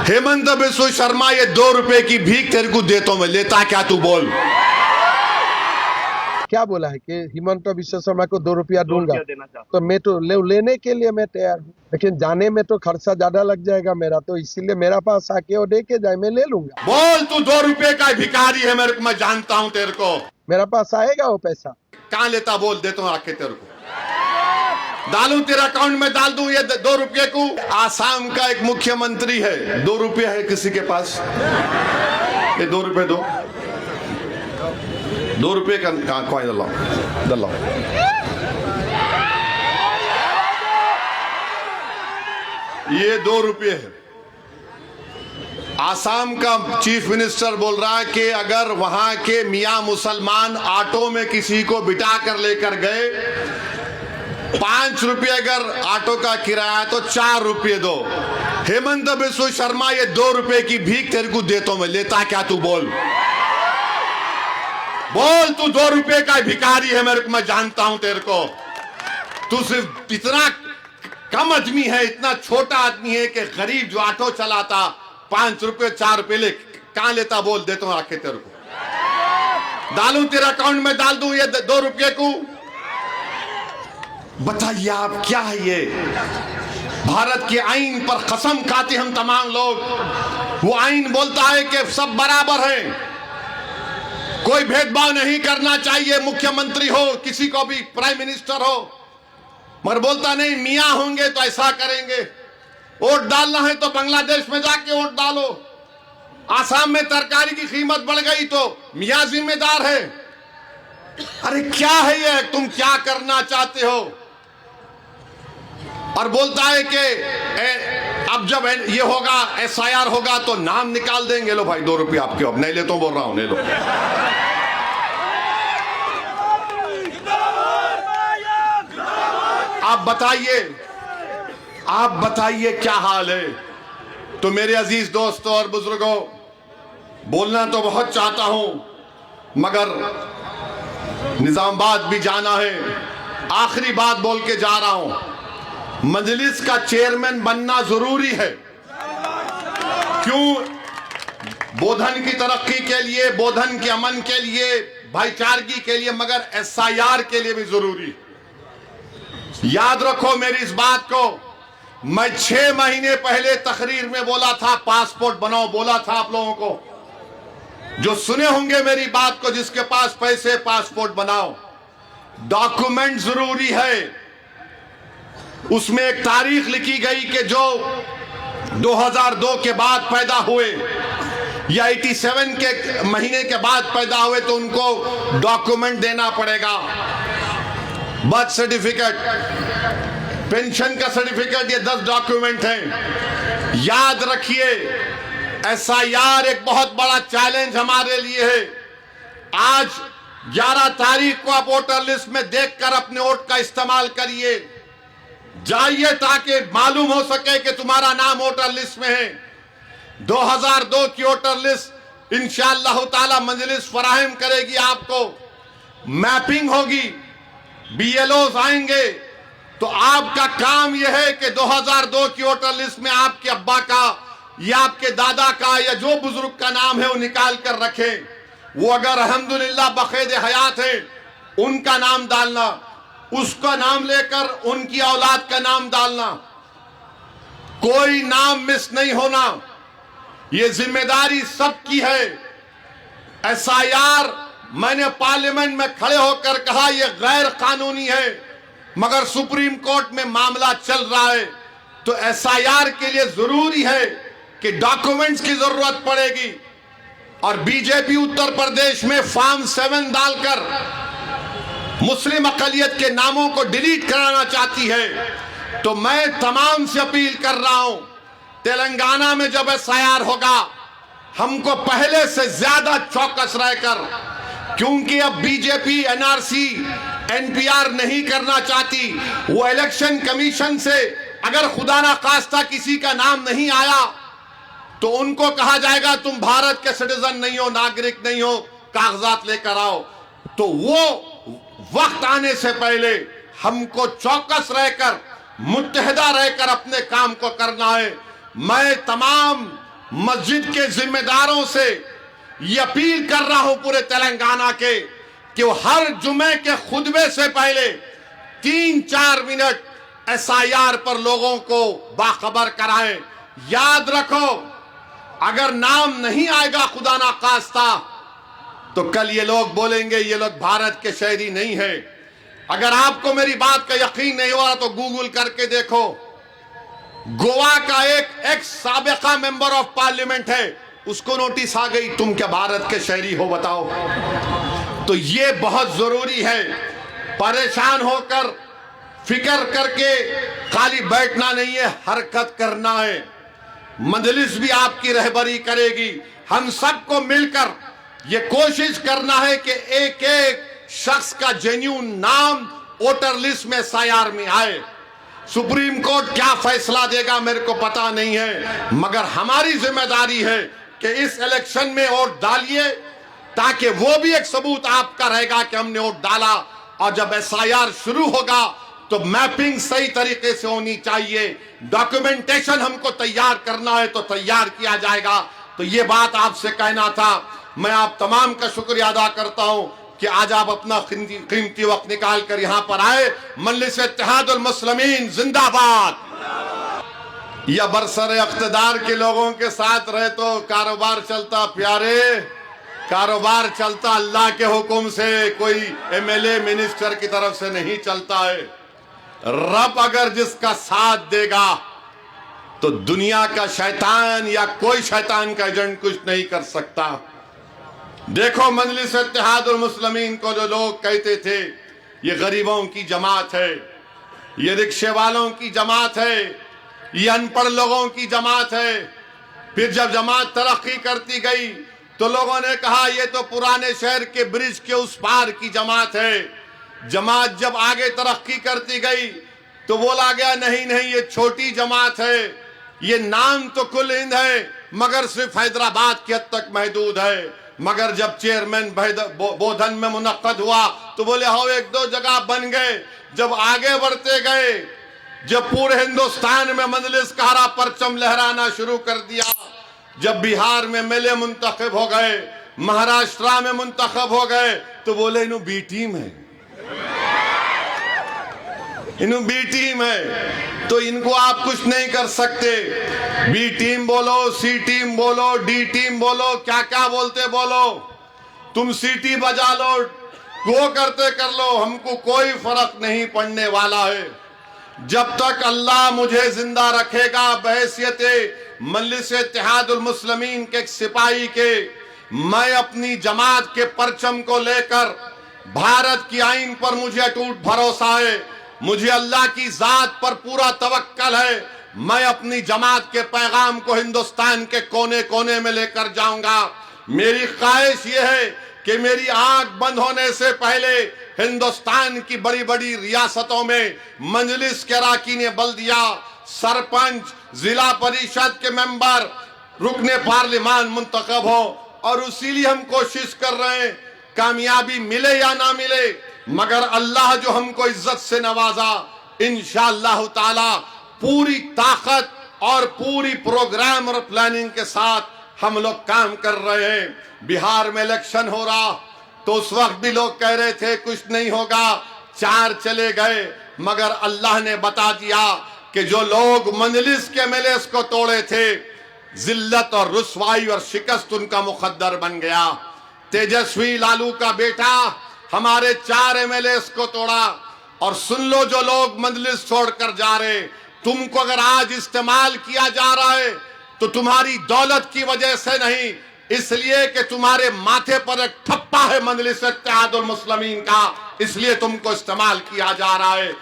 हेमंत बिस्व शर्मा, ये 2 रुपए की भीख तेरे को देता हूं मैं, लेता क्या तू बोल? क्या बोला है कि हेमंत बिस्व शर्मा को 2 रुपया दूंगा, तो मैं तो लेने के लिए मैं तैयार हूँ, लेकिन जाने में तो खर्चा ज्यादा लग जाएगा मेरा, तो इसीलिए मेरा पास आके वो दे के जाए, मैं ले लूंगा। बोल, तू 2 रुपए का भिखारी है मेरे को, मैं जानता हूं तेरे को। मेरा पास आएगा वो पैसा? कहां लेता बोल, देता हूं आके तेरे को, डालूं तेरे अकाउंट में, डाल दूं ये 2 रुपये को। आसाम का एक मुख्यमंत्री है, 2 रुपये है किसी के पास? ये 2 रुपये दो, 2 रुपये का कॉइन दलाओ। ये 2 रुपये है। आसाम का चीफ मिनिस्टर बोल रहा है कि अगर वहां के मियां मुसलमान ऑटो में किसी को बिठा कर लेकर गए, 5 रुपये अगर ऑटो का किराया तो 4 रुपये दो। हेमंत बिस्व शर्मा, ये 2 रुपए की भीख तेरे को देता हूं मैं, लेता क्या तू बोल? बोल, तू 2 रुपए का भिखारी है मेरे को, मैं जानता हूं तेरे को। तू सिर्फ इतना कम आदमी है, इतना छोटा आदमी है कि गरीब जो ऑटो चलाता 5 रुपये 4 रुपये ले, कहां लेता बोल, देता हूं आके तेरे को, डालूं तेरे अकाउंट में, डाल दूं ये 2 रुपये को। बताइए आप, क्या है ये? भारत के आईन पर कसम खाते हम तमाम लोग। वो आईन बोलता है कि सब बराबर हैं, कोई भेदभाव नहीं करना चाहिए, मुख्यमंत्री हो, किसी को भी, प्राइम मिनिस्टर हो, मगर बोलता नहीं मियां होंगे तो ऐसा करेंगे, वोट डालना है तो बांग्लादेश में जाके वोट डालो, आसाम में तरकारी की कीमत बढ़ गई तो मियां जिम्मेदार है। अरे क्या है ये, तुम क्या करना चाहते हो? और बोलता है कि अब जब ये होगा, SIR होगा तो नाम निकाल देंगे। लो भाई 2 रुपये आपके, अब नहीं लेता हूं, बोल रहा हूं, नहीं लो। आप बताइए क्या हाल है? तो मेरे अजीज दोस्तों और बुजुर्गों, बोलना तो बहुत चाहता हूं, मगर निजामाबाद भी जाना है। आखिरी बात बोल के जा रहा हूं, मजलिस का चेयरमैन बनना जरूरी है। क्यों? बोधन की तरक्की के लिए, बोधन के अमन के लिए, भाईचारगी के लिए, मगर SIR के लिए भी जरूरी। याद रखो मेरी इस बात को, मैं 6 महीने पहले तकरीर में बोला था पासपोर्ट बनाओ, बोला था आप लोगों को, जो सुने होंगे मेरी बात को, जिसके पास पैसे पासपोर्ट बनाओ। डॉक्यूमेंट जरूरी है। उसमें एक तारीख लिखी गई कि जो 2002 के बाद पैदा हुए या 87 के महीने के बाद पैदा हुए तो उनको डॉक्यूमेंट देना पड़ेगा। बर्थ सर्टिफिकेट, पेंशन का सर्टिफिकेट, ये 10 डॉक्यूमेंट हैं। याद रखिए, SIR एक बहुत बड़ा चैलेंज हमारे लिए है। आज 11 तारीख को आप वोटर लिस्ट में देखकर अपने वोट का इस्तेमाल करिए, जाइए, ताकि मालूम हो सके कि तुम्हारा नाम वोटर लिस्ट में है। 2002 की वोटर लिस्ट इंशाअल्लाह ताला मजलिस फराहम करेगी आपको, मैपिंग होगी, BLOs आएंगे, तो आपका काम यह है कि 2002 की वोटर लिस्ट में आपके अब्बा का या आपके दादा का या जो बुजुर्ग का नाम है वो निकाल कर रखें। वो अगर अल्हम्दुलिल्लाह बखैद हयात है, उनका नाम डालना, उसका नाम लेकर उनकी औलाद का नाम डालना, कोई नाम मिस नहीं होना। ये जिम्मेदारी सबकी है। SIR, मैंने पार्लियामेंट में खड़े होकर कहा यह गैर कानूनी है, मगर सुप्रीम कोर्ट में मामला चल रहा है। तो SIR के लिए जरूरी है कि डॉक्यूमेंट्स की जरूरत पड़ेगी। और बीजेपी उत्तर प्रदेश में फॉर्म 7 डालकर मुस्लिम अकलियत के नामों को डिलीट कराना चाहती है। तो मैं तमाम से अपील कर रहा हूं, तेलंगाना में जब SIR होगा, हमको पहले से ज्यादा चौकस रहकर, क्योंकि अब बीजेपी NRC NPR नहीं करना चाहती। वो इलेक्शन कमीशन से अगर खुदा ना खास्ता किसी का नाम नहीं आया तो उनको कहा जाएगा तुम भारत के सिटीजन नहीं हो, नागरिक नहीं हो, कागजात लेकर आओ। तो वो वक्त आने से पहले हमको चौकस रहकर, मुत्तहिदा रहकर अपने काम को करना है। मैं तमाम मस्जिद के जिम्मेदारों से ये अपील कर रहा हूं पूरे तेलंगाना के कि वो हर जुमे के खुतबे से पहले 3-4 मिनट SIR पर लोगों को बाखबर कराएं। याद रखो, अगर नाम नहीं आएगा खुदा ना खास्ता तो कल ये लोग बोलेंगे ये लोग भारत के शहरी नहीं है। अगर आपको मेरी बात का यकीन नहीं हो रहा तो गूगल करके देखो, गोवा का एक एक्स साबिका मेंबर ऑफ पार्लियामेंट है, उसको नोटिस आ गई तुम क्या भारत के शहरी हो बताओ। तो ये बहुत जरूरी है, परेशान होकर फिक्र करके खाली बैठना नहीं है, हरकत करना है। मजलिस भी आपकी रहबरी करेगी। हम सबको मिलकर ये कोशिश करना है कि एक एक शख्स का जेन्युइन नाम वोटर लिस्ट में SIR में आए। सुप्रीम कोर्ट क्या फैसला देगा मेरे को पता नहीं है, मगर हमारी जिम्मेदारी है कि इस इलेक्शन में वोट डालिए, ताकि वो भी एक सबूत आपका रहेगा कि हमने वोट डाला। और जब SIR शुरू होगा तो मैपिंग सही तरीके से होनी चाहिए, डॉक्यूमेंटेशन हमको तैयार करना है तो तैयार किया जाएगा। तो ये बात आपसे कहना था। मैं आप तमाम का शुक्रिया अदा करता हूं कि आज आप अपना कीमती वक्त निकाल कर यहां पर आए। मजलिस इत्तेहादुल मुस्लिमीन जिंदाबाद। या बरसर इख्तिदार के लोगों के साथ रहे तो कारोबार चलता प्यारे, कारोबार चलता अल्लाह के हुक्म से, कोई MLA मिनिस्टर की तरफ से नहीं चलता है। रब अगर जिसका साथ देगा तो दुनिया का शैतान या कोई शैतान का एजेंट कुछ नहीं कर सकता। देखो, मजलिस इत्तेहादुल मुस्लिमीन को जो लोग कहते थे ये गरीबों की जमात है, ये रिक्शे वालों की जमात है, ये अनपढ़ लोगों की जमात है, फिर जब जमात तरक्की करती गई तो लोगों ने कहा ये तो पुराने शहर के ब्रिज के उस पार की जमात है। जमात जब आगे तरक्की करती गई तो बोला गया नहीं नहीं ये छोटी जमात है, ये नाम तो कुल हिंद है मगर सिर्फ हैदराबाद की हद तक महदूद है। मगर जब चेयरमैन बोधन में मुनक्कद हुआ तो बोले हाँ 1-2 जगह बन गए। जब आगे बढ़ते गए, जब पूरे हिंदुस्तान में मजलिस का हरा परचम लहराना शुरू कर दिया, जब बिहार में मेले मुंतखब हो गए, महाराष्ट्र में मुंतखब हो गए, तो बोले इन्हों बी टीम है, इन्हों बी टीम है, तो इनको आप कुछ नहीं कर सकते। बी टीम बोलो, सी टीम बोलो, डी टीम बोलो, क्या क्या बोलते बोलो, तुम सीटी बजा लो, वो करते कर लो, हमको कोई फर्क नहीं पड़ने वाला है। जब तक अल्लाह मुझे जिंदा रखेगा बहैसियत मजलिस इत्तेहादुल मुस्लिमीन के एक सिपाही के, मैं अपनी जमात के परचम को लेकर, भारत की आईन पर मुझे अटूट भरोसा है, मुझे अल्लाह की जात पर पूरा तवक्कल है। मैं अपनी जमात के पैगाम को हिंदुस्तान के कोने कोने में लेकर जाऊंगा। मेरी ख्वाहिश यह है कि मेरी आंख बंद होने से पहले हिंदुस्तान की बड़ी बड़ी रियासतों में मजलिस के अरकान बल्दिया, सरपंच, जिला परिषद के मेंबर, रुकने पार्लिमान मुंतखब हो। और इसीलिए हम कोशिश कर रहे हैं, कामयाबी मिले या ना मिले, मगर अल्लाह जो हमको इज्जत से नवाजा, इंशाअल्लाह ताला पूरी ताकत और पूरी प्रोग्राम और प्लानिंग के साथ हम लोग काम कर रहे हैं। बिहार में इलेक्शन हो रहा तो उस वक्त भी लोग कह रहे थे कुछ नहीं होगा, 4 चले गए, मगर अल्लाह ने बता दिया कि जो लोग मजलिस के MLAs को तोड़े थे, जिल्लत और रुसवाई और शिकस्त उनका मुकद्दर बन गया। तेजस्वी लालू का बेटा हमारे 4 MLAs को तोड़ा। और सुन लो, जो लोग मजलिस छोड़कर जा रहे, तुमको अगर आज इस्तेमाल किया जा रहा है तो तुम्हारी दौलत की वजह से नहीं, इसलिए कि तुम्हारे माथे पर एक ठप्पा है मजलिस इत्तेहादुल मुस्लिमीन का, इसलिए तुमको इस्तेमाल किया जा रहा है।